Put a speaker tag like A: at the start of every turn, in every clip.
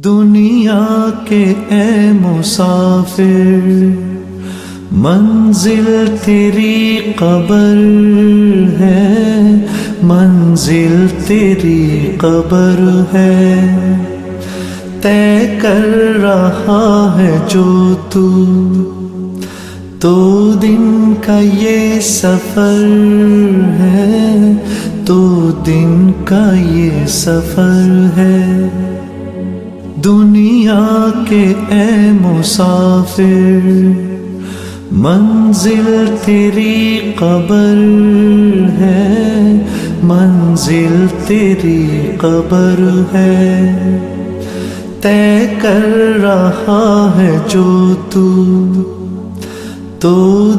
A: دنیا کے اے مسافر، منزل تیری قبر ہے، منزل تیری قبر ہے، طے کر رہا ہے جو تو دن کا یہ سفر ہے، تو دن کا یہ سفر ہے۔ دنیا کے اے مسافر، منزل تیری قبر ہے، منزل تیری قبر ہے، طے کر رہا ہے جو تو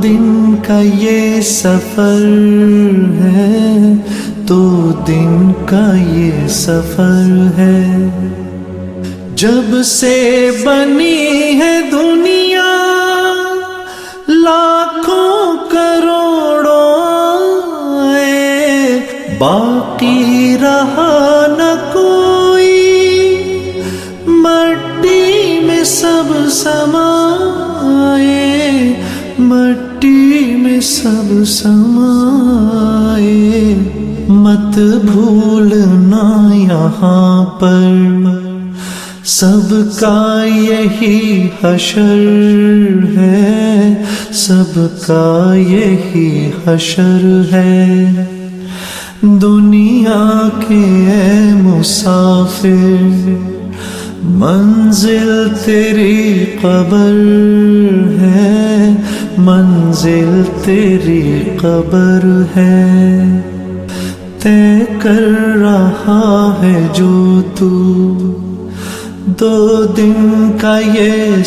A: دن کا یہ سفر ہے، تو دن کا یہ سفر ہے۔ جب سے بنی ہے دنیا لاکھوں کروڑوں آئے، باقی رہا نہ کوئی، مٹی میں سب سمائے، مٹی میں سب سمائے۔ مت بھولنا یہاں پر سب کا یہی حشر ہے، سب کا یہی حشر ہے۔ دنیا کے اے مسافر، منزل تیری قبر ہے، منزل تیری قبر ہے، طے کر رہا ہے جو دو دن کا یہ